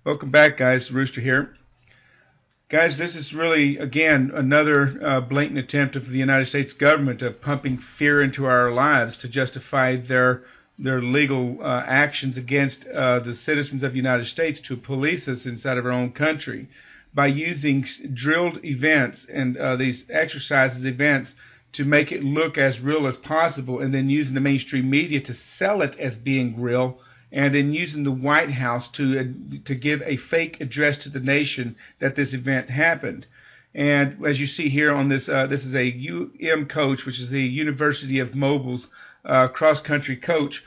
Welcome back, guys. Rooster here. Guys, this is really, again, another blatant attempt of the United States government of pumping fear into our lives to justify their legal actions against the citizens of the United States to police us inside of our own country by using drilled events and these exercises events to make it look as real as possible, and then using the mainstream media to sell it as being real, and in using the White House to give a fake address to the nation that this event happened. And as you see here on this, this is a UM coach, which is the University of Mobile's cross-country coach,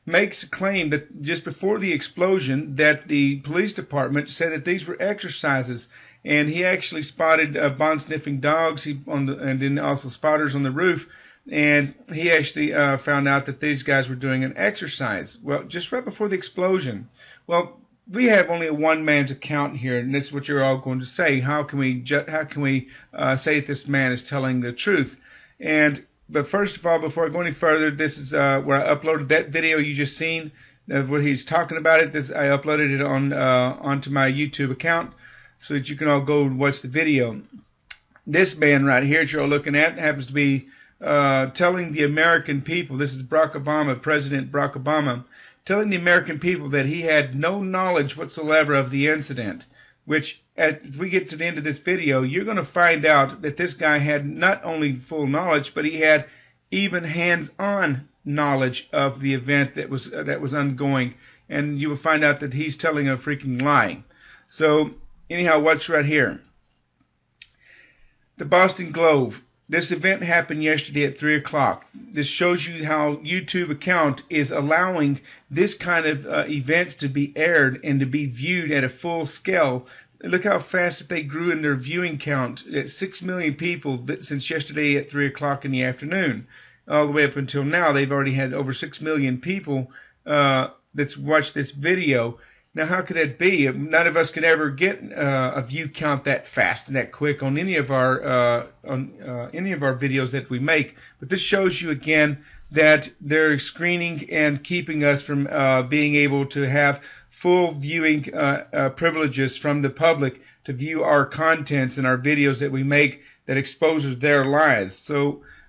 makes a claim that just before the explosion that the police department said that these were exercises, and he actually spotted bomb sniffing dogs and then also spotters on the roof. And he actually found out that these guys were doing an exercise. Well, just right before the explosion. Well, we have only a one man's account here, and that's what you're all going to say. How can we say that this man is telling the truth? But first of all, before I go any further, this is where I uploaded that video you just seen of what he's talking about. I uploaded it onto my YouTube account so that you can all go and watch the video. This man right here that you're all looking at happens to be telling the American people, this is President Barack Obama, telling the American people that he had no knowledge whatsoever of the incident, which as we get to the end of this video, you're going to find out that this guy had not only full knowledge, but he had even hands-on knowledge of the event that was ongoing, and you will find out that he's telling a freaking lie. So anyhow, watch right here. The Boston Globe. This event happened yesterday at 3 o'clock. This shows you how YouTube account is allowing this kind of events to be aired and to be viewed at a full scale. Look how fast that they grew in their viewing count. At 6 million people since yesterday at 3 o'clock in the afternoon. All the way up until now, they've already had over 6 million people that's watched this video. Now, how could that be? None of us could ever get a view count that fast and that quick on any of our videos that we make. But this shows you again that they're screening and keeping us from being able to have full viewing privileges from the public to view our contents and our videos that we make that exposes their lies.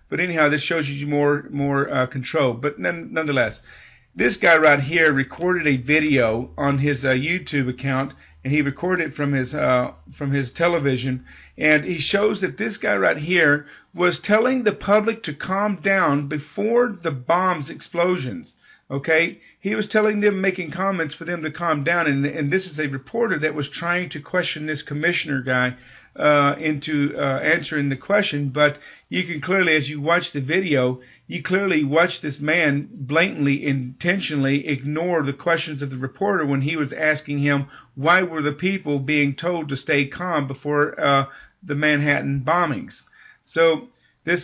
But anyhow, this shows you more control. But nonetheless. This guy right here recorded a video on his YouTube account, and he recorded it from his television, and he shows that this guy right here was telling the public to calm down before the bombs explosions. Okay, he was telling them, making comments for them to calm down, and this is a reporter that was trying to question this commissioner guy into answering the question. But you can clearly, as you watch the video, you clearly watch this man blatantly, intentionally ignore the questions of the reporter when he was asking him why were the people being told to stay calm before the Manhattan bombings. So the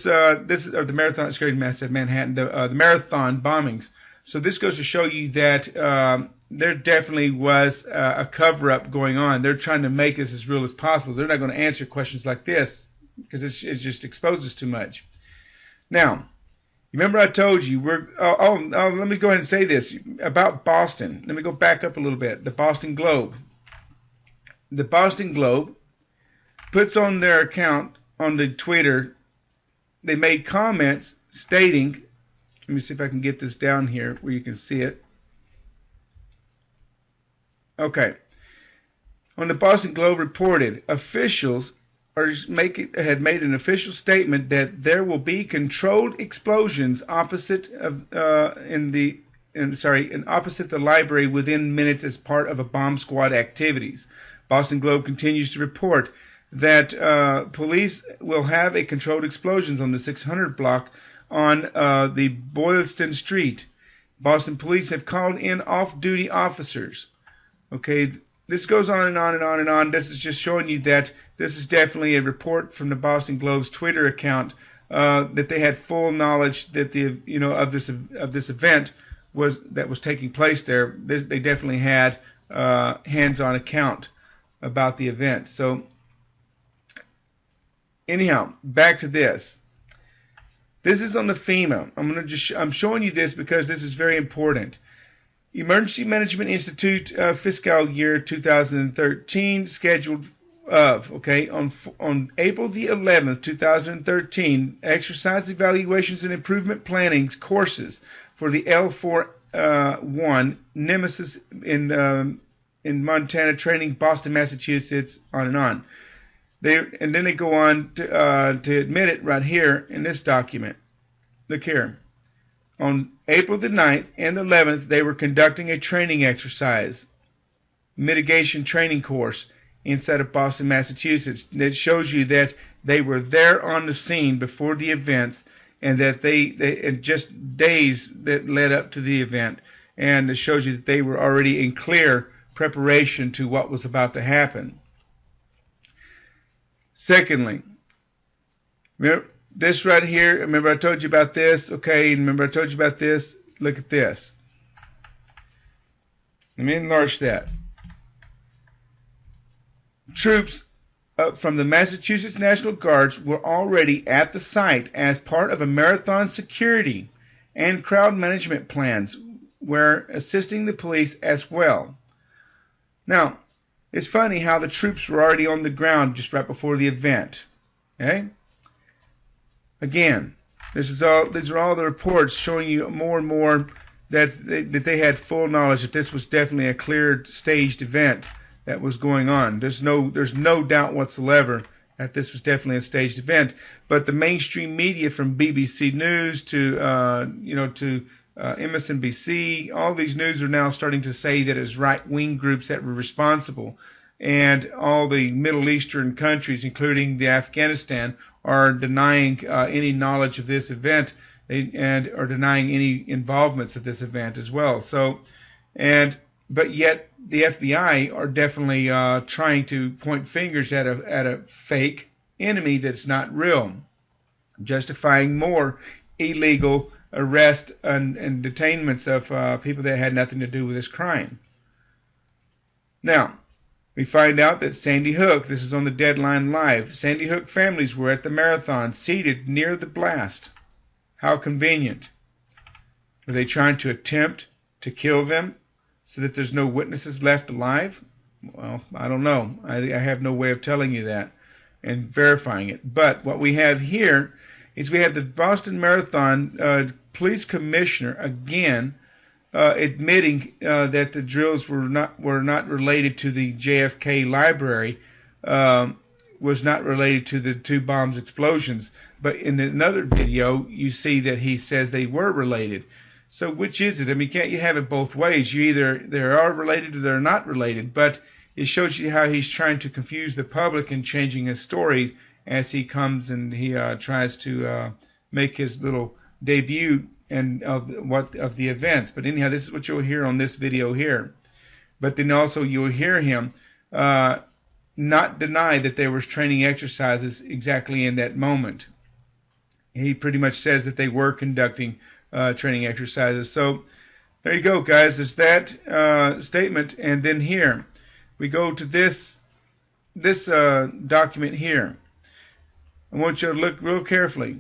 marathon bombings. So this goes to show you that there definitely was a cover-up going on. They're trying to make this as real as possible. They're not going to answer questions like this because it just exposes too much. Now, remember I told you let me go ahead and say this about Boston. Let me go back up a little bit. The Boston Globe. The Boston Globe puts on their account on the Twitter. They made comments stating. Let me see if I can get this down here where you can see it. Okay. On the Boston Globe reported, officials had made an official statement that there will be controlled explosions opposite the library within minutes as part of a bomb squad activities. Boston Globe continues to report that police will have a controlled explosions on the 600 block on the Boylston Street. Boston police have called in off-duty officers. Okay, this goes on and on and on and on. This is just showing you that this is definitely a report from the Boston Globe's Twitter account that they had full knowledge that of this event was taking place there. They definitely had hands-on account about the event. So anyhow, back to this. This is on the FEMA. I'm showing you this because this is very important. Emergency Management Institute fiscal year 2013 scheduled of, okay, on April the 11th, 2013, exercise evaluations and improvement planning courses for the L945 Nemesis in Montana training, Boston, Massachusetts, on and on. And then they go on to admit it right here in this document. Look here. On April the 9th and the 11th, they were conducting a training exercise, mitigation training course inside of Boston, Massachusetts. It shows you that they were there on the scene before the events, and that they just days that led up to the event. And it shows you that they were already in clear preparation to what was about to happen. Secondly, remember this right here, remember I told you about this, okay, remember I told you about this, look at this. Let me enlarge that. Troops from the Massachusetts National Guards were already at the site as part of a marathon security and crowd management plans, were assisting the police as well. Now, it's funny how the troops were already on the ground just right before the event. Okay? Again, these are all the reports showing you more and more that they had full knowledge that this was definitely a cleared, staged event that was going on. There's no doubt whatsoever that this was definitely a staged event. But the mainstream media, from BBC News to MSNBC, all these news are now starting to say that it's right-wing groups that were responsible. And all the Middle Eastern countries, including the Afghanistan, are denying any knowledge of this event, and are denying any involvements of this event as well. But yet the FBI are definitely trying to point fingers at a fake enemy that's not real, justifying more illegal arrests and detainments of people that had nothing to do with this crime. Now, we find out that Sandy Hook, this is on the Deadline Live, Sandy Hook families were at the marathon seated near the blast. How convenient. Were they trying to attempt to kill them so that there's no witnesses left alive? Well, I don't know. I have no way of telling you that and verifying it. But what we have here is we have the Boston Marathon police commissioner again admitting that the drills were not related to the JFK library, was not related to the two bombs explosions. But in another video, you see that he says they were related. So which is it? I mean, can't you have it both ways? You either they are related or they're not related. But it shows you how he's trying to confuse the public and changing his story as he comes and he tries to make his little debut and of the events. But anyhow, this is what you'll hear on this video here. But then also you'll hear him not deny that there was training exercises exactly in that moment. He pretty much says that they were conducting training exercises. So there you go, guys. There's that statement. And then here we go to this document here. I want you to look real carefully.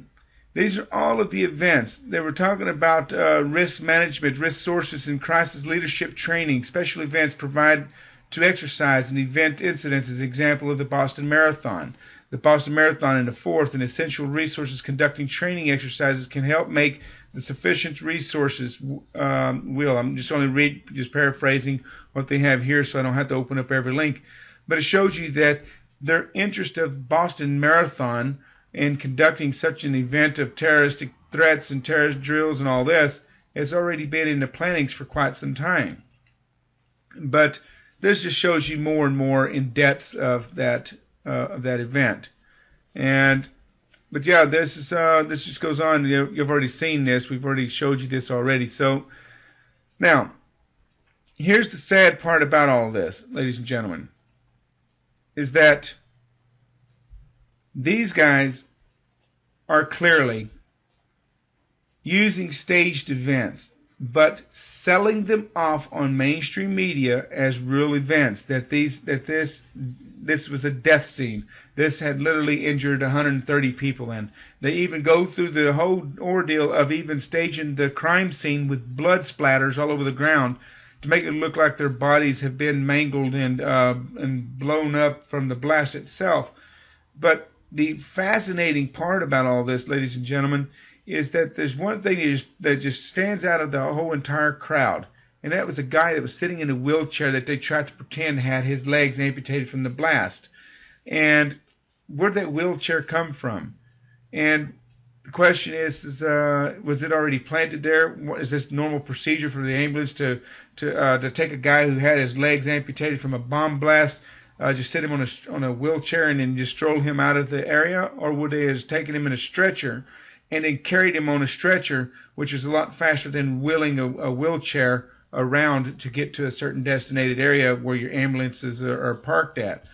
These are all of the events. They were talking about risk management, risk sources, and crisis leadership training. Special events provide to exercise and event incidents as an example of the Boston Marathon. The Boston Marathon and the fourth and essential resources conducting training exercises can help make the sufficient resources I'm just paraphrasing what they have here so I don't have to open up every link. But it shows you that their interest of Boston Marathon in conducting such an event of terroristic threats and terrorist drills and all this has already been in the plannings for quite some time. But this just shows you more and more in depth of that event. But yeah, this just goes on. You've already seen this. We've already showed you this already. So now, here's the sad part about all this, ladies and gentlemen, is that these guys are clearly using staged events, but selling them off on mainstream media as real events. That this was a death scene. This had literally injured 130 people, and they even go through the whole ordeal of even staging the crime scene with blood splatters all over the ground to make it look like their bodies have been mangled and blown up from the blast itself. But the fascinating part about all this, ladies and gentlemen, is that there's one thing that just stands out of the whole entire crowd, and that was a guy that was sitting in a wheelchair that they tried to pretend had his legs amputated from the blast. And where did that wheelchair come from? And the question is was it already planted there? Is this normal procedure for the ambulance to take a guy who had his legs amputated from a bomb blast, just sit him on a wheelchair and then just stroll him out of the area? Or would they have taken him in a stretcher and then carried him on a stretcher, which is a lot faster than wheeling a wheelchair around to get to a certain designated area where your ambulances are parked at?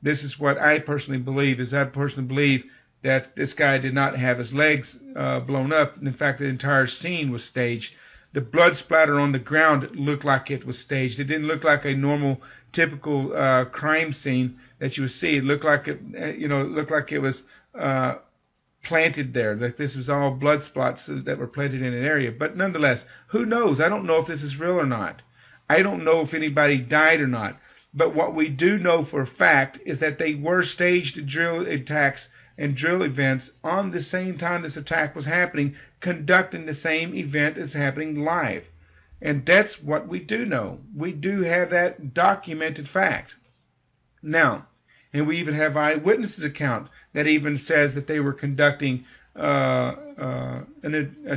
This is what I personally believe. I personally believe that this guy did not have his legs blown up. In fact, the entire scene was staged. The blood splatter on the ground looked like it was staged. It didn't look like a normal, typical crime scene that you would see. It looked like it was planted there. That this was all blood spots that were planted in an area. But nonetheless, who knows? I don't know if this is real or not. I don't know if anybody died or not. But what we do know for a fact is that they were staged drill attacks and drill events on the same time this attack was happening, conducting the same event as happening live. And that's what we do know. We do have that documented fact. Now, and we even have eyewitnesses account that even says that they were conducting a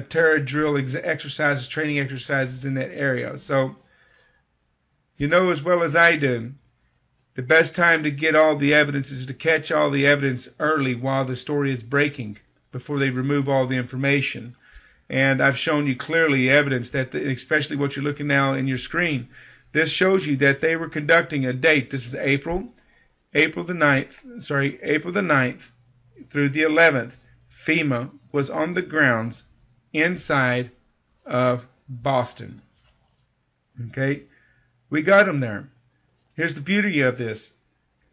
terror drill exercises, training exercises in that area. So, you know as well as I do, the best time to get all the evidence is to catch all the evidence early while the story is breaking, before they remove all the information. And I've shown you clearly evidence that, especially what you're looking now in your screen, this shows you that they were conducting a date. This is April the 9th through the 11th. FEMA was on the grounds inside of Boston. Okay? We got them there. Here's the beauty of this,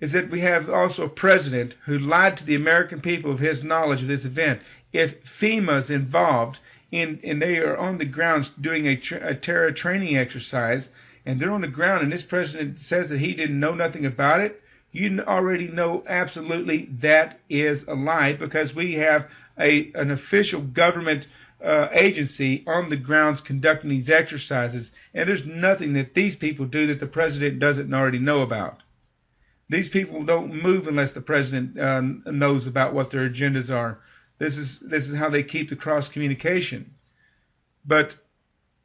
is that we have also a president who lied to the American people of his knowledge of this event. If FEMA's involved and they are on the grounds doing a terror training exercise, and they're on the ground and this president says that he didn't know nothing about it, you already know absolutely that is a lie, because we have an official government agency on the grounds conducting these exercises, and there's nothing that these people do that the president doesn't already know about. These people don't move unless the president knows about what their agendas are. This is how they keep the cross communication. But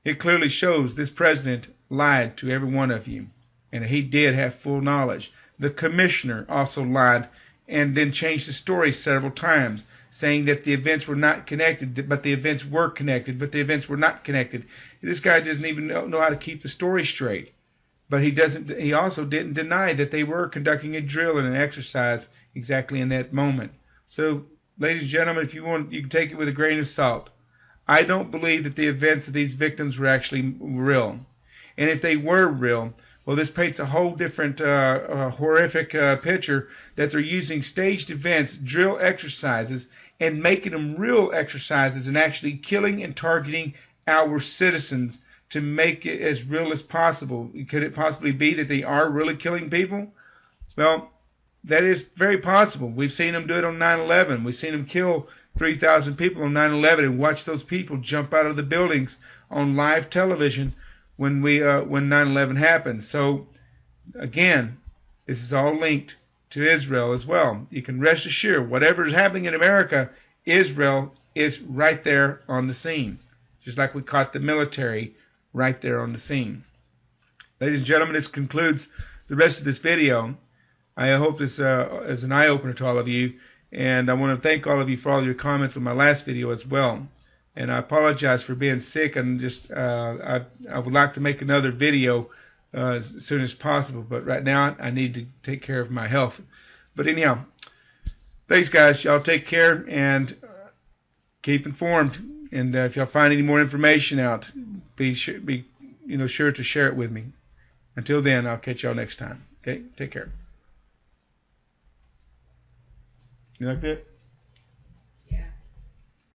it clearly shows this president lied to every one of you, and he did have full knowledge. The commissioner also lied and then changed the story several times, saying that the events were not connected, but the events were connected, but the events were not connected. This guy doesn't even know how to keep the story straight. But he also didn't deny that they were conducting a drill and an exercise exactly in that moment. So, ladies and gentlemen, if you want, you can take it with a grain of salt. I don't believe that the events of these victims were actually real. And if they were real, well, this paints a whole different horrific picture, that they're using staged events, drill exercises, and making them real exercises and actually killing and targeting our citizens to make it as real as possible. Could it possibly be that they are really killing people? Well, that is very possible. We've seen them do it on 9/11. We've seen them kill 3,000 people on 9/11 and watch those people jump out of the buildings on live television when 9/11 happened. So, again, this is all linked to Israel as well. You can rest assured, whatever is happening in America, Israel is right there on the scene. Just like we caught the military right there on the scene. Ladies and gentlemen, this concludes the rest of this video. I hope this is an eye-opener to all of you. And I want to thank all of you for all your comments on my last video as well. And I apologize for being sick, and just I would like to make another video as soon as possible. But right now, I need to take care of my health. But anyhow, thanks, guys. Y'all take care and keep informed. And if y'all find any more information out, be sure to share it with me. Until then, I'll catch y'all next time. Okay, take care. You like that?